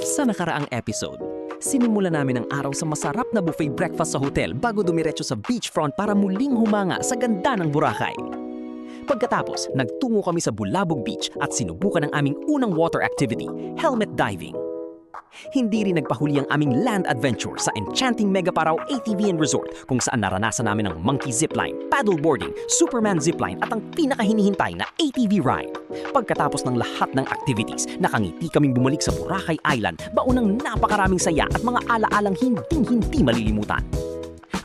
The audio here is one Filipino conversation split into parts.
Sa nakaraang episode, sinimula namin ang araw sa masarap na buffet breakfast sa hotel bago dumiretso sa beachfront para muling humanga sa ganda ng Boracay. Pagkatapos, nagtungo kami sa Bulabog Beach at sinubukan ang aming unang water activity, helmet diving. Hindi rin nagpahuli ang aming land adventure sa enchanting Megaparaw ATV and Resort kung saan naranasan namin ang monkey zipline, paddleboarding, Superman zipline at ang pinakahinihintay na ATV ride. Pagkatapos ng lahat ng activities, nakangiti kaming bumalik sa Boracay Island, baon ng napakaraming saya at mga alaalang hinding-hindi malilimutan.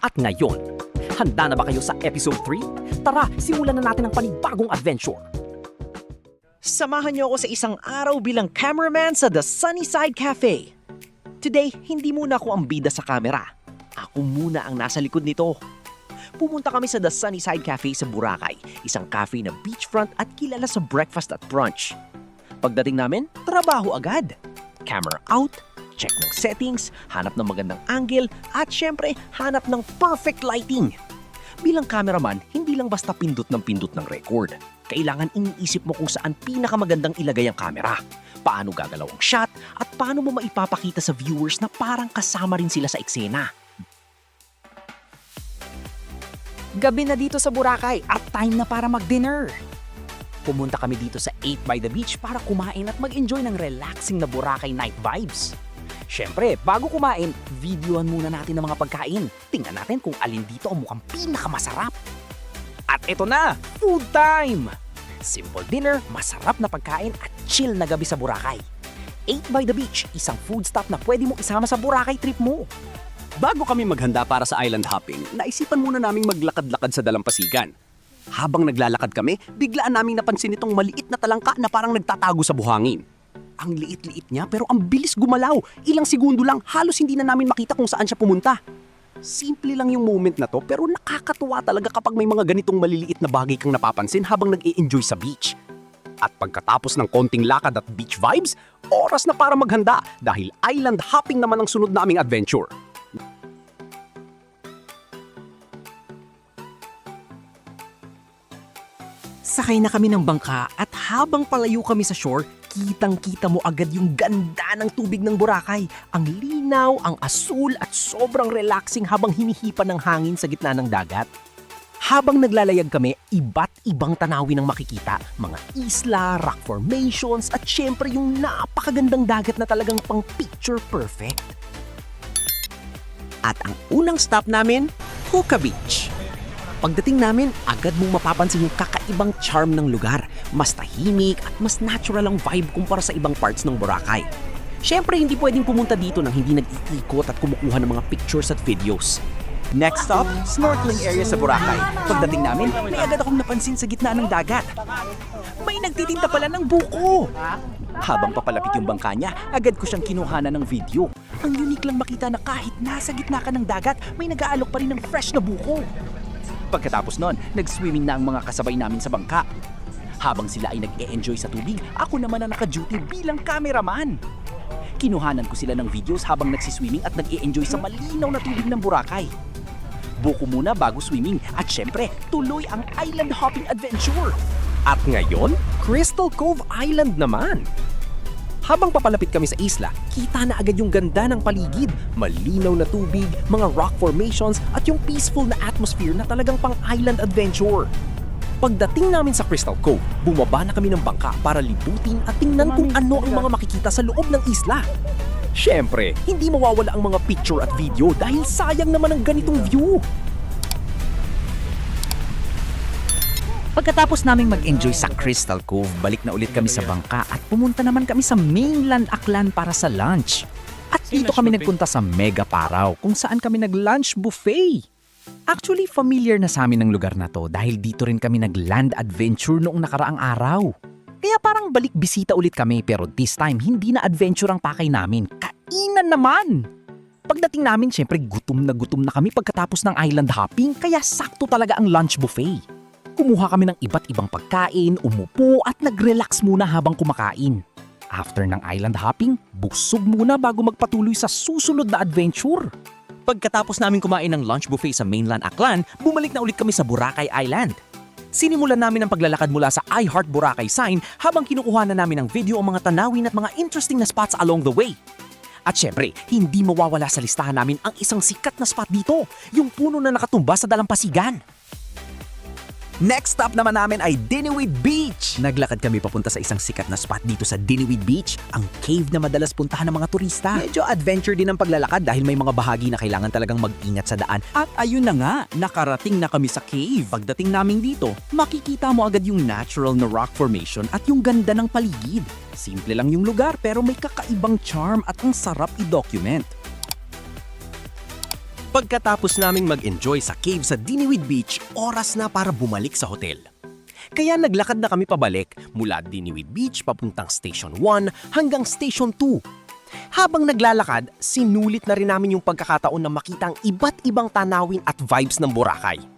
At ngayon, handa na ba kayo sa episode 3? Tara, simulan na natin ang panibagong adventure! Samahan niyo ako sa isang araw bilang cameraman sa The Sunnyside Cafe. Today, hindi muna ako ang bida sa camera. Ako muna ang nasa likod nito. Pumunta kami sa The Sunnyside Cafe sa Boracay, isang cafe na beachfront at kilala sa breakfast at brunch. Pagdating namin, trabaho agad. Camera out, check ng settings, hanap ng magandang angle, at syempre, hanap ng perfect lighting. Bilang cameraman, hindi lang basta pindot ng record. Kailangan iniisip mo kung saan pinakamagandang ilagay ang camera, paano gagalaw ang shot, at paano mo maipapakita sa viewers na parang kasama rin sila sa eksena. Gabi na dito sa Boracay at time na para mag-dinner. Pumunta kami dito sa 8 by the Beach para kumain at mag-enjoy ng relaxing na Boracay night vibes. Siyempre, bago kumain, videoan muna natin ang mga pagkain. Tingnan natin kung alin dito ang mukhang pinakamasarap. At eto na, food time! Simple dinner, masarap na pagkain at chill na gabi sa Boracay. 8 by the Beach, isang food stop na pwede mong isama sa Boracay trip mo. Bago kami maghanda para sa island hopping, naisipan muna naming maglakad-lakad sa dalampasigan. Habang naglalakad kami, biglaan naming napansin itong maliit na talangka na parang nagtatago sa buhangin. Ang liit-liit niya pero ang bilis gumalaw. Ilang segundo lang, halos hindi na namin makita kung saan siya pumunta. Simple lang yung moment na to pero nakakatuwa talaga kapag may mga ganitong maliliit na bagay kang napapansin habang nag-i-enjoy sa beach. At pagkatapos ng konting lakad at beach vibes, oras na para maghanda dahil island hopping naman ang sunod naming adventure. Sakay na kami ng bangka at habang palayo kami sa shore, kitang-kita mo agad yung ganda ng tubig ng Boracay. Ang linaw, ang asul at sobrang relaxing habang hinihipan ng hangin sa gitna ng dagat. Habang naglalayag kami, iba't ibang tanawin ang makikita. Mga isla, rock formations at syempre yung napakagandang dagat na talagang pang picture perfect. At ang unang stop namin, Hookah Beach. Pagdating namin, agad mong mapapansin yung kakaibang charm ng lugar. Mas tahimik at mas natural ang vibe kumpara sa ibang parts ng Boracay. Siyempre, hindi pwedeng pumunta dito nang hindi nag-iikot at kumukuha ng mga pictures at videos. Next stop, snorkeling area sa Boracay. Pagdating namin, may agad akong napansin sa gitna ng dagat. May nagtitinta pala ng buko! Habang papalapit yung bangka niya, agad ko siyang kinuhanan ng video. Ang unique lang makita na kahit nasa gitna ka ng dagat, may nag-aalok pa rin ng fresh na buko. Pagkatapos nun, nag-swimming na ang mga kasabay namin sa bangka. Habang sila ay nag-e-enjoy sa tubig, ako naman ang naka-duty bilang cameraman. Kinuhanan ko sila ng videos habang nagsiswimming at nag-e-enjoy sa malinaw na tubig ng Boracay. Buko muna bago swimming at syempre, tuloy ang island hopping adventure. At ngayon, Crystal Cove Island naman! Habang papalapit kami sa isla, kita na agad yung ganda ng paligid, malinaw na tubig, mga rock formations at yung peaceful na atmosphere na talagang pang-island adventure. Pagdating namin sa Crystal Cove, bumaba na kami ng bangka para libutin at tingnan kung ano ang mga makikita sa loob ng isla. Siyempre, hindi mawawala ang mga picture at video dahil sayang naman ang ganitong view. Pagkatapos naming mag-enjoy sa Crystal Cove, balik na ulit kami sa bangka at pumunta naman kami sa mainland Aklan para sa lunch. At dito kami nagpunta sa Megaparaw kung saan kami nag-lunch buffet. Actually, familiar na sa amin ang lugar na to dahil dito rin kami nag-land adventure noong nakaraang araw. Kaya parang balik bisita ulit kami pero this time hindi na adventure ang pakay namin. Kainan naman! Pagdating namin, syempre gutom na kami pagkatapos ng island hopping kaya sakto talaga ang lunch buffet. Kumuha kami ng iba't ibang pagkain, umupo at nag-relax muna habang kumakain. After ng island hopping, busog muna bago magpatuloy sa susunod na adventure. Pagkatapos namin kumain ng lunch buffet sa mainland Aklan, bumalik na ulit kami sa Boracay Island. Sinimulan namin ang paglalakad mula sa I Heart Boracay sign habang kinukuha na namin ng video ang mga tanawin at mga interesting na spots along the way. At syempre, hindi mawawala sa listahan namin ang isang sikat na spot dito, yung puno na nakatumba sa dalampasigan. Next stop naman namin ay Diniwid Beach. Naglakad kami papunta sa isang sikat na spot dito sa Diniwid Beach, ang cave na madalas puntahan ng mga turista. Medyo adventure din ang paglalakad dahil may mga bahagi na kailangan talagang mag-ingat sa daan. At ayun na nga, nakarating na kami sa cave. Pagdating namin dito, makikita mo agad yung natural na rock formation at yung ganda ng paligid. Simple lang yung lugar pero may kakaibang charm at ang sarap i-document. Pagkatapos naming mag-enjoy sa cave sa Diniwid Beach, oras na para bumalik sa hotel. Kaya naglakad na kami pabalik mula Diniwid Beach papuntang Station 1 hanggang Station 2. Habang naglalakad, sinulit na rin namin yung pagkakataon na makita ang iba't ibang tanawin at vibes ng Boracay.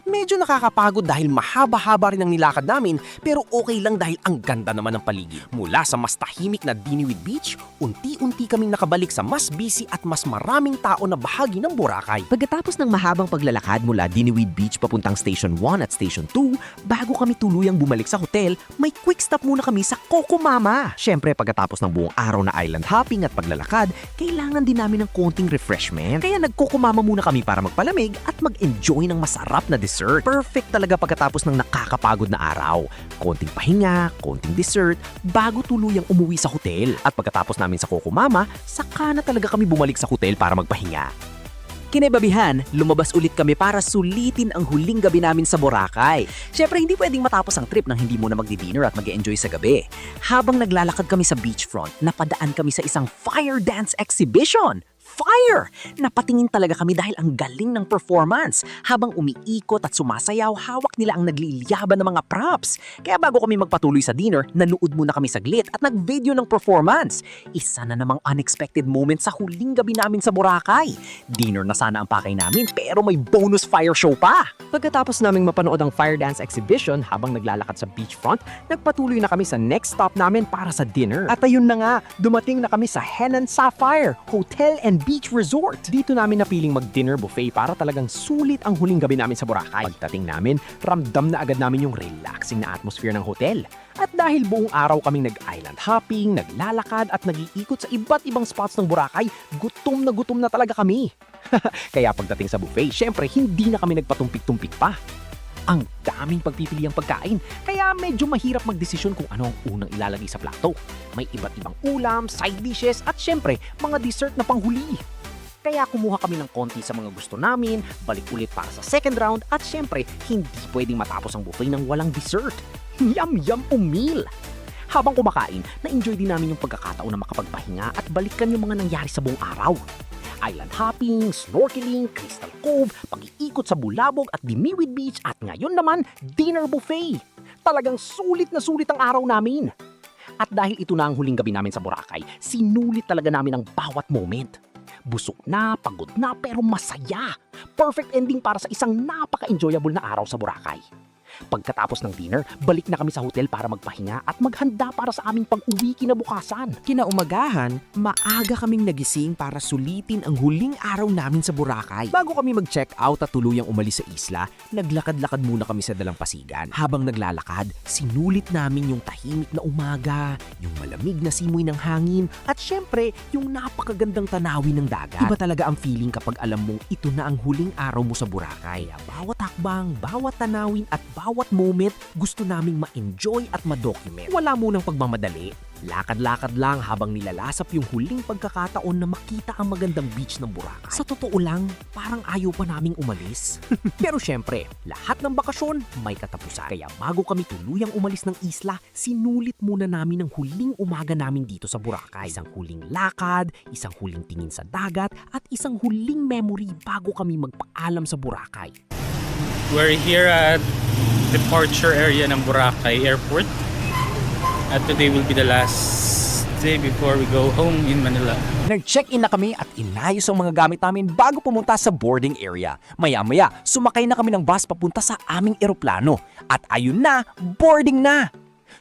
Medyo nakakapagod dahil mahaba-haba rin ang nilakad namin pero okay lang dahil ang ganda naman ng paligid. Mula sa mas tahimik na Diniwid Beach, unti-unti kaming nakabalik sa mas busy at mas maraming tao na bahagi ng Boracay. Pagkatapos ng mahabang paglalakad mula Diniwid Beach papuntang Station 1 at Station 2, bago kami tuluyang bumalik sa hotel, may quick stop muna kami sa Coco Mama. Syempre pagkatapos ng buong araw na island hopping at paglalakad, kailangan din namin ng konting refreshment. Kaya nag-Coco Mama muna kami para magpalamig at mag-enjoy ng masarap na dessert. Perfect talaga pagkatapos ng nakakapagod na araw. Konting pahinga, konting dessert, bago tuluyang umuwi sa hotel. At pagkatapos namin sa Coco Mama, saka na talaga kami bumalik sa hotel para magpahinga. Kinebabihan, lumabas ulit kami para sulitin ang huling gabi namin sa Boracay. Siyempre, hindi pwedeng matapos ang trip nang hindi muna magdi-dinner at mag-enjoy sa gabi. Habang naglalakad kami sa beachfront, napadaan kami sa isang fire dance exhibition. Fire! Napatingin talaga kami dahil ang galing ng performance. Habang umiikot at sumasayaw, hawak nila ang nagliliyaban ng mga props. Kaya bago kami magpatuloy sa dinner, nanood muna kami saglit at nag-video ng performance. Isa na namang unexpected moment sa huling gabi namin sa Boracay. Dinner na sana ang pakay namin pero may bonus fire show pa. Pagkatapos naming mapanood ang fire dance exhibition habang naglalakad sa beachfront, nagpatuloy na kami sa next stop namin para sa dinner. At ayun na nga, dumating na kami sa Henan Sapphire Hotel and Beach Resort. Dito namin napiling mag-dinner buffet para talagang sulit ang huling gabi namin sa Boracay. Pagdating namin, ramdam na agad namin yung relaxing na atmosphere ng hotel. At dahil buong araw kaming nag-island hopping, naglalakad at nag-iikot sa iba't ibang spots ng Boracay, gutom na talaga kami. Kaya pagdating sa buffet, syempre hindi na kami nagpatumpik-tumpik pa. Ang daming pagpipiliang pagkain, kaya medyo mahirap magdesisyon kung ano ang unang ilalagay sa plato. May iba't ibang ulam, side dishes at syempre mga dessert na panghuli. Kaya kumuha kami ng konti sa mga gusto namin, balik ulit para sa second round at syempre hindi pwedeng matapos ang buffet ng walang dessert. Yum meal! Habang kumakain, na-enjoy din namin yung pagkakataon na makapagpahinga at balikan yung mga nangyari sa buong araw. Island hopping, snorkeling, Crystal Cove, pag-iikot sa Bulabog at Diniwid Beach at ngayon naman, dinner buffet. Talagang sulit na sulit ang araw namin. At dahil ito na ang huling gabi namin sa Boracay, sinulit talaga namin ang bawat moment. Busog na, pagod na, pero masaya. Perfect ending para sa isang napaka-enjoyable na araw sa Boracay. Pagkatapos ng dinner, balik na kami sa hotel para magpahinga at maghanda para sa aming pag-uwi kinabukasan. Kinaumagahan, maaga kaming nagising para sulitin ang huling araw namin sa Boracay. Bago kami mag-check out at tuluyang umalis sa isla, naglakad-lakad muna kami sa dalampasigan. Habang naglalakad, sinulit namin yung tahimik na umaga, yung malamig na simoy ng hangin, at syempre, yung napakagandang tanawin ng dagat. Iba talaga ang feeling kapag alam mong ito na ang huling araw mo sa Boracay. Bawat hakbang, bawat tanawin at bawat moment, gusto naming ma-enjoy at ma-document. Wala munang pagmamadali. Lakad-lakad lang habang nilalasap yung huling pagkakataon na makita ang magandang beach ng Boracay. Sa totoo lang, parang ayaw pa naming umalis. Pero syempre, lahat ng bakasyon may katapusan. Kaya bago kami tuluyang umalis ng isla, sinulit muna namin ang huling umaga namin dito sa Boracay. Isang huling lakad, isang huling tingin sa dagat, at isang huling memory bago kami magpaalam sa Boracay. We're here at departure area ng Boracay Airport. At today will be the last day before we go home in Manila. Nag-check-in na kami at inayos ang mga gamit namin bago pumunta sa boarding area. Maya-maya, sumakay na kami ng bus papunta sa aming eroplano. At ayun na, boarding na!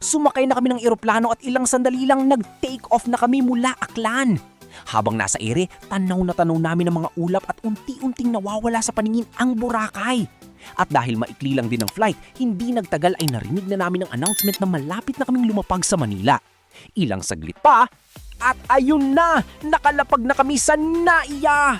Sumakay na kami ng eroplano at ilang sandali lang nag-take off na kami mula Aklan. Habang nasa ere, tanaw na tanaw namin ang mga ulap at unti-unting nawawala sa paningin ang Boracay. At dahil maikli lang din ang flight, hindi nagtagal ay narinig na namin ang announcement na malapit na kaming lumapag sa Manila. Ilang saglit pa, At ayun na, nakalapag na kami sa Naiya!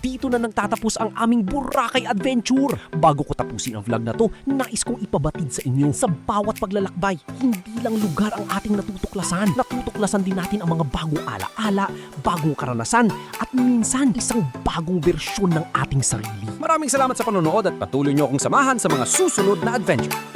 Dito na nagtatapos ang aming Boracay Adventure. Bago ko tapusin ang vlog na to, nais kong ipabatid sa inyo sa bawat paglalakbay. Hindi lang lugar ang ating natutuklasan. Natutuklasan din natin ang mga bagong alaala, bagong karanasan, at minsan isang bagong bersyon ng ating sarili. Maraming salamat sa panonood at patuloy niyo akong samahan sa mga susunod na adventure.